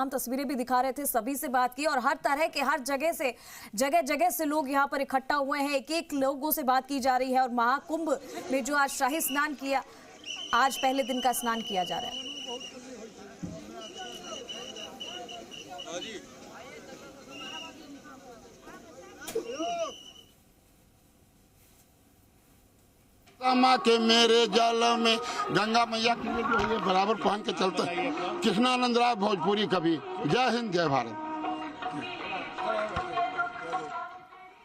हम तस्वीरें भी दिखा रहे थे, सभी से बात की और हर तरह के हर जगह जगह से लोग यहाँ पर इकट्ठा हुए हैं। एक एक लोगों से बात की जा रही है और महाकुंभ में जो आज शाही स्नान किया, आज पहले दिन का स्नान किया जा रहा है। माँ के मेरे जल में गंगा मैया के लिए बराबर पहन के चलता है। कृष्णानंद राय भोजपुरी कवि। जय हिंद, जय भारत।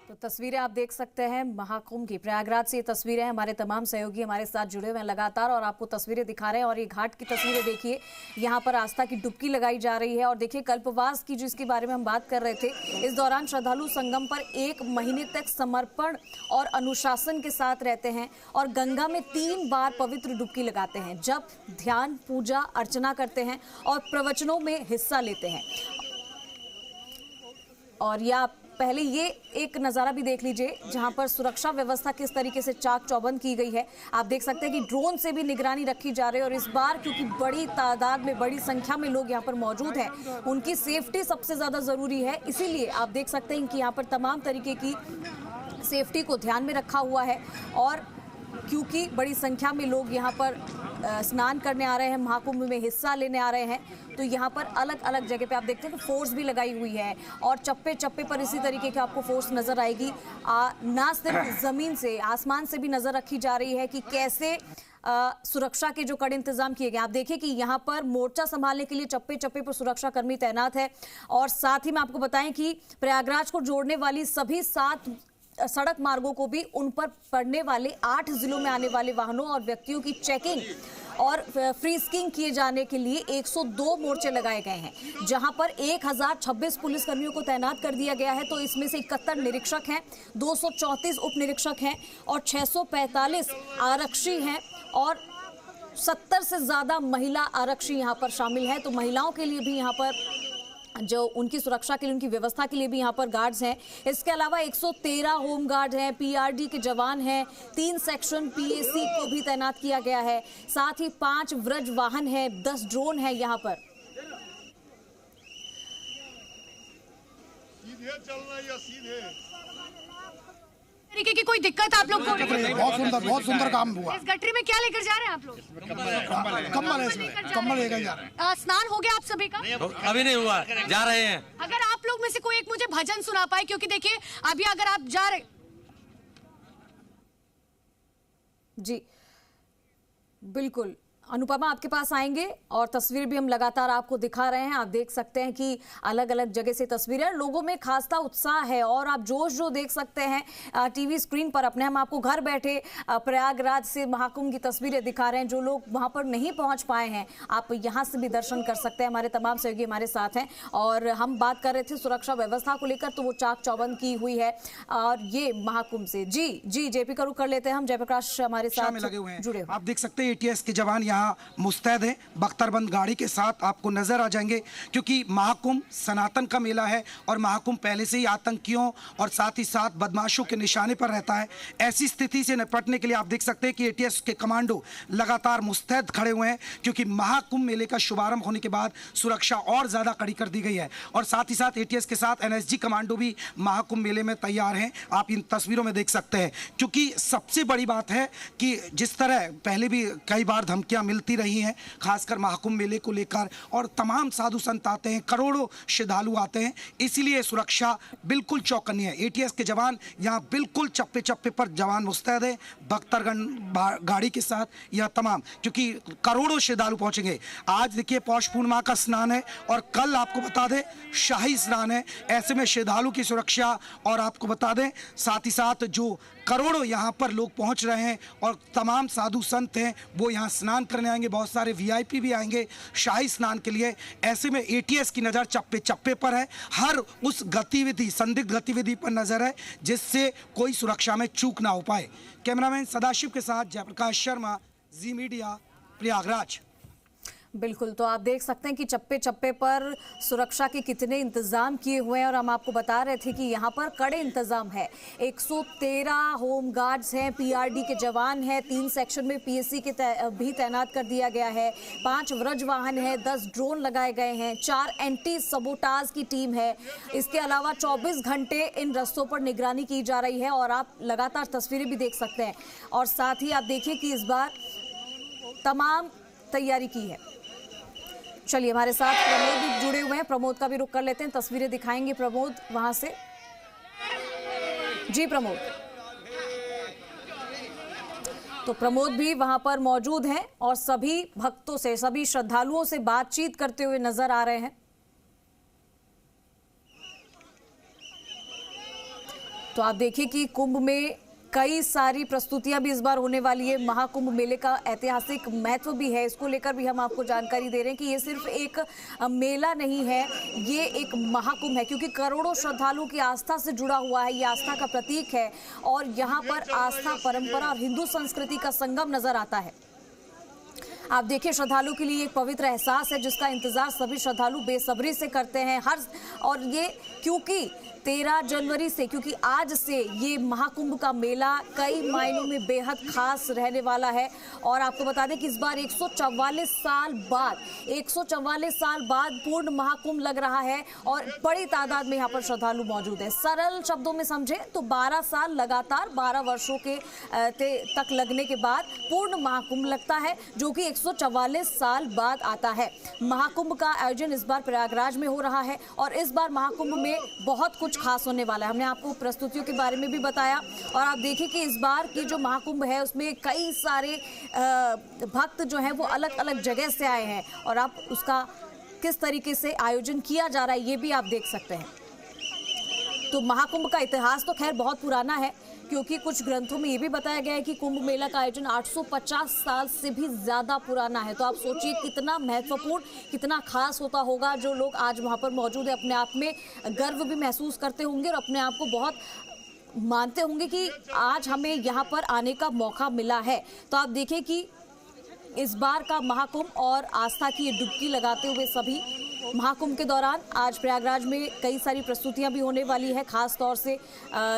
तो तस्वीरें आप देख सकते हैं महाकुंभ की, प्रयागराज से ये तस्वीरें हैं। हमारे तमाम सहयोगी हमारे साथ जुड़े हुए हैं लगातार और आपको तस्वीरें दिखा रहे हैं। और ये घाट की तस्वीरें देखिए, यहाँ पर आस्था की डुबकी लगाई जा रही है। और देखिए कल्पवास की जिसके बारे में हम बात कर रहे थे, इस दौरान श्रद्धालु संगम पर 1 महीने तक समर्पण और अनुशासन के साथ रहते हैं और गंगा में 3 बार पवित्र डुबकी लगाते हैं, जब ध्यान, पूजा अर्चना करते हैं और प्रवचनों में हिस्सा लेते हैं। और या पहले ये एक नज़ारा भी देख लीजिए जहां पर सुरक्षा व्यवस्था किस तरीके से चाक चौबंद की गई है। आप देख सकते हैं कि ड्रोन से भी निगरानी रखी जा रही है और इस बार क्योंकि बड़ी तादाद में, बड़ी संख्या में लोग यहां पर मौजूद हैं, उनकी सेफ्टी सबसे ज़्यादा ज़रूरी है। इसीलिए आप देख सकते हैं कि यहाँ पर तमाम तरीके की सेफ्टी को ध्यान में रखा हुआ है। और क्योंकि बड़ी संख्या में लोग यहाँ पर स्नान करने आ रहे हैं, महाकुंभ में हिस्सा लेने आ रहे हैं, तो यहाँ पर अलग अलग जगह पे आप देखते हैं कि फोर्स भी लगाई हुई है और चप्पे चप्पे पर इसी तरीके की आपको फोर्स नजर आएगी। ना सिर्फ जमीन से, आसमान से भी नजर रखी जा रही है कि कैसे सुरक्षा के जो कड़े इंतजाम किए गए। आप देखिए कि यहाँ पर मोर्चा संभालने के लिए चप्पे चप्पे पर सुरक्षा कर्मी तैनात है। और साथ ही में आपको बताएं कि प्रयागराज को जोड़ने वाली सभी 7 सड़क मार्गों को भी उन पर पड़ने वाले 8 जिलों में आने वाले वाहनों और व्यक्तियों की चेकिंग और फ्रीस्किंग किए जाने के लिए 102 मोर्चे लगाए गए हैं, जहां पर 1026 पुलिसकर्मियों को तैनात कर दिया गया है। तो इसमें से 71 निरीक्षक हैं, 234 उप निरीक्षक हैं और 645 आरक्षी हैं और 70 से ज्यादा महिला आरक्षी यहां पर शामिल हैं। तो महिलाओं के लिए भी यहां पर जो उनकी सुरक्षा के लिए, उनकी व्यवस्था के लिए भी यहाँ पर गार्ड्स हैं। इसके अलावा 113 होम गार्ड हैं, पीआरडी के जवान हैं, 3 सेक्शन पीएसी को भी तैनात किया गया है। साथ ही 5 व्रज वाहन हैं, 10 ड्रोन हैं यहाँ पर। सीधे चलना या सीधे तरीके की कोई दिक्कत आप लोग को? बहुत सुंदर काम हुआ। इस गठरी में क्या लेकर जा रहे हैं आप लोग? कम्बल है इसमें, कम्बल लेकर जा रहे हैं। स्नान हो गया आप सभी का? अभी नहीं हुआ, जा रहे हैं। अगर आप लोग में से कोई एक मुझे भजन सुना पाए, क्योंकि देखिए अभी अगर आप जा रहे। जी बिल्कुल, अनुपमा आपके पास आएंगे और तस्वीर भी हम लगातार आपको दिखा रहे हैं। आप देख सकते हैं कि अलग अलग जगह से तस्वीरें, लोगों में खासा उत्साह है और आप जोश जो देख सकते हैं टीवी स्क्रीन पर अपने, हम आपको घर बैठे प्रयागराज से महाकुंभ की तस्वीरें दिखा रहे हैं। जो लोग वहां पर नहीं पहुंच पाए हैं, आप यहां से भी दर्शन कर सकते हैं। हमारे तमाम सहयोगी हमारे साथ हैं और हम बात कर रहे थे सुरक्षा व्यवस्था को लेकर, तो वो चाक चौबंद की हुई है। और ये महाकुंभ से जी जेपी का रुख कर लेते हैं हम। जयप्रकाश हमारे साथ जुड़े हुए। आप देख सकते हैं एटीएस के जवान यहाँ मुस्तैद है, बख्तरबंद गाड़ी के साथ आपको नजर आ जाएंगे, क्योंकि महाकुंभ सनातन का मेला है और महाकुंभ पहले से ही आतंकियों और साथ ही साथ बदमाशों के निशाने पर रहता है। ऐसी स्थिति से निपटने के लिए आप देख सकते हैं कि एटीएस के कमांडो लगातार मुस्तैद खड़े हुए हैं, क्योंकि महाकुंभ मेले का शुभारंभ होने के बाद सुरक्षा और ज्यादा कड़ी कर दी गई है। और साथ ही साथ एटीएस के साथ एनएसजी कमांडो भी महाकुंभ मेले में तैयार हैं। आप इन तस्वीरों में देख सकते हैं, क्योंकि सबसे बड़ी बात है कि जिस तरह पहले भी कई बार धमकियां मिलती रही हैं, खासकर महाकुंभ मेले को लेकर, और तमाम साधु संत आते हैं, करोड़ों श्रद्धालु आते हैं, इसीलिए सुरक्षा बिल्कुल चौकन्नी है। एटीएस के जवान यहाँ बिल्कुल चप्पे चप्पे पर जवान मुस्तैद है, बख्तरगंज गाड़ी के साथ यह तमाम, क्योंकि करोड़ों श्रद्धालु पहुंचेंगे। आज देखिए पौष पूर्णिमा का स्नान है और कल आपको बता दें शाही स्नान है। ऐसे में श्रद्धालु की सुरक्षा, और आपको बता दें साथ ही साथ जो करोड़ों यहाँ पर लोग पहुँच रहे हैं और तमाम साधु संत हैं वो यहाँ स्नान करने आएंगे, बहुत सारे वीआईपी भी आएंगे शाही स्नान के लिए। ऐसे में एटीएस की नज़र चप्पे चप्पे पर है, हर उस गतिविधि, संदिग्ध गतिविधि पर नज़र है जिससे कोई सुरक्षा में चूक ना हो पाए। कैमरामैन सदाशिव के साथ जयप्रकाश शर्मा, जी मीडिया, प्रयागराज। बिल्कुल, तो आप देख सकते हैं कि चप्पे चप्पे पर सुरक्षा के कितने इंतजाम किए हुए हैं और हम आपको बता रहे थे कि यहाँ पर कड़े इंतजाम है। 113 होम गार्ड्स हैं, पीआरडी के जवान हैं, 3 सेक्शन में पीएससी के भी तैनात कर दिया गया है, 5 व्रज वाहन है, 10 ड्रोन लगाए गए हैं, 4 एंटी सबोटाज की टीम है। इसके अलावा 24 घंटे इन रस्तों पर निगरानी की जा रही है और आप लगातार तस्वीरें भी देख सकते हैं। और साथ ही आप देखिए कि इस बार तमाम तैयारी की है। चलिए, हमारे साथ प्रमोद भी जुड़े हुए हैं, प्रमोद का भी रुख कर लेते हैं, तस्वीरें दिखाएंगे प्रमोद वहां से। जी प्रमोद, तो प्रमोद भी वहां पर मौजूद हैं और सभी भक्तों से, सभी श्रद्धालुओं से बातचीत करते हुए नजर आ रहे हैं। तो आप देखिए कि कुंभ में कई सारी प्रस्तुतियां भी इस बार होने वाली है। महाकुंभ मेले का ऐतिहासिक महत्व भी है, इसको लेकर भी हम आपको जानकारी दे रहे हैं कि ये सिर्फ एक मेला नहीं है, ये एक महाकुंभ है, क्योंकि करोड़ों श्रद्धालुओं की आस्था से जुड़ा हुआ है। ये आस्था का प्रतीक है और यहाँ पर आस्था, परंपरा और हिंदू संस्कृति का संगम नजर आता है। आप देखिए, श्रद्धालु के लिए एक पवित्र एहसास है जिसका इंतजार सभी श्रद्धालु बेसब्री से करते हैं। और ये क्योंकि 13 जनवरी से, क्योंकि आज से ये महाकुंभ का मेला कई मायनों में बेहद खास रहने वाला है। और आपको बता दें कि इस बार 144 साल बाद पूर्ण महाकुंभ लग रहा है और बड़ी तादाद में यहाँ पर श्रद्धालु मौजूद है। सरल शब्दों में समझे तो 12 साल लगातार 12 वर्षों के तक लगने के बाद पूर्ण महाकुंभ लगता है, जो कि 144 साल बाद आता है। महाकुंभ का आयोजन इस बार प्रयागराज में हो रहा है और इस बार महाकुंभ में बहुत कुछ खास होने वाला है। हमने आपको प्रस्तुतियों के बारे में भी बताया और आप देखिए कि इस बार की जो महाकुंभ है उसमें कई सारे भक्त जो हैं वो अलग अलग जगह से आए हैं और आप उसका किस तरीके से आयोजन किया जा रहा है ये भी आप देख सकते हैं। तो महाकुंभ का इतिहास तो खैर बहुत पुराना है, क्योंकि कुछ ग्रंथों में ये भी बताया गया है कि कुंभ मेला का आयोजन 850 साल से भी ज़्यादा पुराना है। तो आप सोचिए कितना महत्वपूर्ण, कितना खास होता होगा। जो लोग आज वहाँ पर मौजूद है अपने आप में गर्व भी महसूस करते होंगे और अपने आप को बहुत मानते होंगे कि आज हमें यहाँ पर आने का मौका मिला है। तो आप देखिए कि इस बार का महाकुंभ और आस्था की डुबकी लगाते हुए सभी महाकुंभ के दौरान आज प्रयागराज में कई सारी प्रस्तुतियां भी होने वाली है। खास तौर से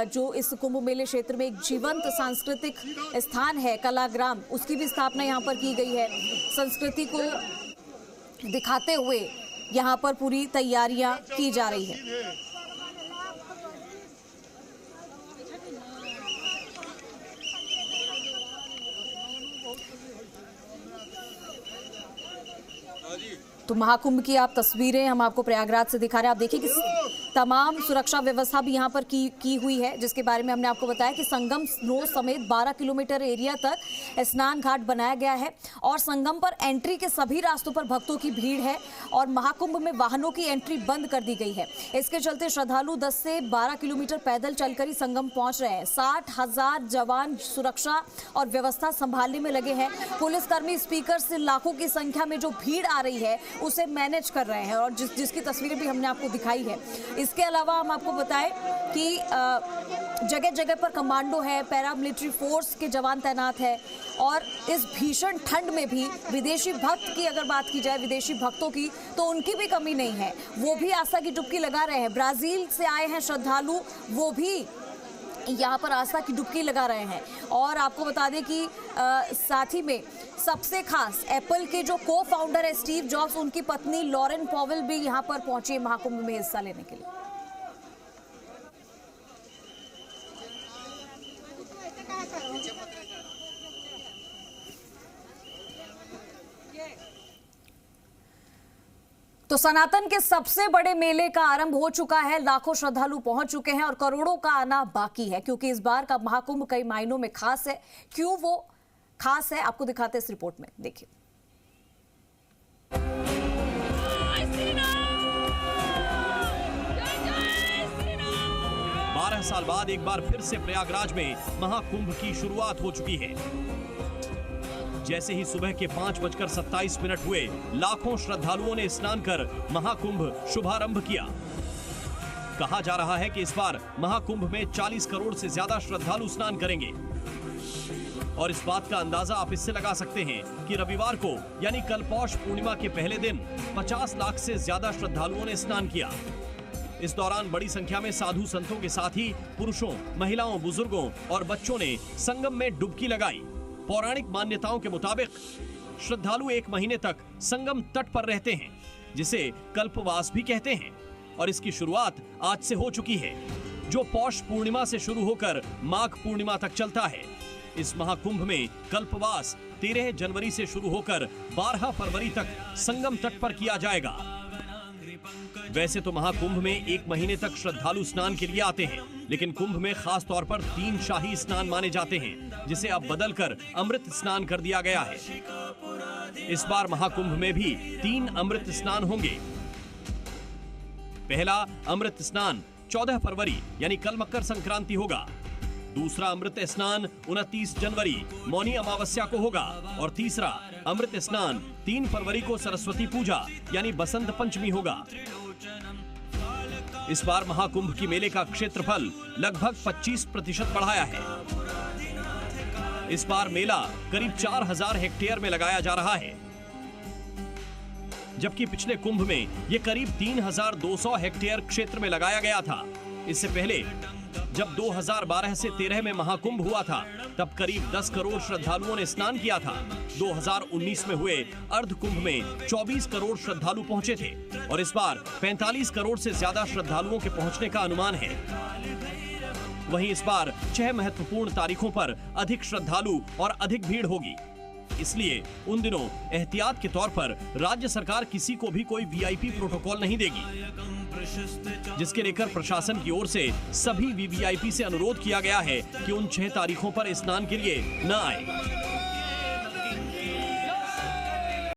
जो इस कुंभ मेले क्षेत्र में एक जीवंत सांस्कृतिक स्थान है कलाग्राम, उसकी भी स्थापना यहाँ पर की गई है। संस्कृति को दिखाते हुए यहाँ पर पूरी तैयारियां की जा रही है। तो महाकुंभ की आप तस्वीरें हम आपको प्रयागराज से दिखा रहे हैं। आप देखिए कि तमाम सुरक्षा व्यवस्था भी यहाँ पर की हुई है, जिसके बारे में हमने आपको बताया कि संगम रोड समेत 12 किलोमीटर एरिया तक स्नान घाट बनाया गया है और संगम पर एंट्री के सभी रास्तों पर भक्तों की भीड़ है और महाकुंभ में वाहनों की एंट्री बंद कर दी गई है। इसके चलते श्रद्धालु 10 से 12 किलोमीटर पैदल चलकर ही संगम पहुंच रहे हैं। 60,000 जवान सुरक्षा और व्यवस्था संभालने में लगे हैं। पुलिसकर्मी स्पीकर से लाखों की संख्या में जो भीड़ आ रही है उसे मैनेज कर रहे हैं और जिसकी तस्वीरें भी हमने आपको दिखाई है। इसके अलावा हम आपको बताएं कि जगह जगह पर कमांडो है, पैरामिलिट्री फोर्स के जवान तैनात है और इस भीषण ठंड में भी विदेशी भक्त की अगर बात की जाए, विदेशी भक्तों की, तो उनकी भी कमी नहीं है। वो भी आस्था की डुबकी लगा रहे हैं। ब्राजील से आए हैं श्रद्धालु, वो भी यहाँ पर आस्था की डुबकी लगा रहे हैं। और आपको बता दें कि साथ ही में सबसे खास एप्पल के जो को फाउंडर है स्टीव जॉब्स, उनकी पत्नी लॉरेन पॉवेल भी यहाँ पर पहुंची है महाकुंभ में हिस्सा लेने के लिए। तो सनातन के सबसे बड़े मेले का आरंभ हो चुका है। लाखों श्रद्धालु पहुंच चुके हैं और करोड़ों का आना बाकी है, क्योंकि इस बार का महाकुंभ कई मायनों में खास है। क्यों वो खास है आपको दिखाते हैं इस रिपोर्ट में, देखिए। 12 साल बाद एक बार फिर से प्रयागराज में महाकुंभ की शुरुआत हो चुकी है। जैसे ही सुबह के 5:27 हुए, लाखों श्रद्धालुओं ने स्नान कर महाकुंभ शुभारंभ किया। कहा जा रहा है कि इस बार महाकुंभ में 40 करोड़ से ज्यादा श्रद्धालु स्नान करेंगे। और इस बात का अंदाजा आप इससे लगा सकते हैं कि रविवार को यानी कल पौष पूर्णिमा के पहले दिन 50 लाख से ज्यादा श्रद्धालुओं ने स्नान किया। इस दौरान बड़ी संख्या में साधु संतों के साथ ही पुरुषों, महिलाओं, बुजुर्गों और बच्चों ने संगम में डुबकी लगाई। पौराणिक मान्यताओं के मुताबिक श्रद्धालु 1 महीने तक संगम तट पर रहते हैं, जिसे कल्पवास भी कहते हैं, और इसकी शुरुआत आज से हो चुकी है, जो पौष पूर्णिमा से शुरू होकर माघ पूर्णिमा तक चलता है। इस महाकुंभ में कल्पवास 13 जनवरी से शुरू होकर 12 फरवरी तक संगम तट पर किया जाएगा। वैसे तो महाकुंभ में 1 महीने तक श्रद्धालु स्नान के लिए आते हैं, लेकिन कुंभ में खास तौर पर 3 शाही स्नान माने जाते हैं, जिसे अब बदलकर अमृत स्नान कर दिया गया है। इस बार महाकुंभ में भी 3 अमृत स्नान होंगे। पहला अमृत स्नान 14 फरवरी यानी कल मकर संक्रांति होगा। दूसरा अमृत स्नान 29 जनवरी मौनी अमावस्या को होगा और तीसरा अमृत स्नान 3 फरवरी को सरस्वती पूजा यानी बसंत पंचमी होगा। इस बार महाकुंभ की मेले का क्षेत्रफल लगभग 25% बढ़ाया है। इस बार मेला करीब 4000 हेक्टेयर में लगाया जा रहा है, जबकि पिछले कुंभ में यह करीब 3200 हेक्टेयर क्षेत्र में लगाया गया था। इससे पहले जब 2012 से 13 में महाकुंभ हुआ था, तब करीब 10 करोड़ श्रद्धालुओं ने स्नान किया था। 2019 में हुए अर्ध कुंभ में 24 करोड़ श्रद्धालु पहुंचे थे और इस बार 45 करोड़ से ज्यादा श्रद्धालुओं के पहुंचने का अनुमान है। वहीं इस बार 6 महत्वपूर्ण तारीखों पर अधिक श्रद्धालु और अधिक भीड़ होगी। इसलिए उन दिनों एहतियात के तौर पर राज्य सरकार किसी को भी कोई वीआईपी प्रोटोकॉल नहीं देगी, जिसके लेकर प्रशासन की ओर से सभी वीवीआईपी से अनुरोध किया गया है कि उन 6 तारीखों पर स्नान के लिए न आए।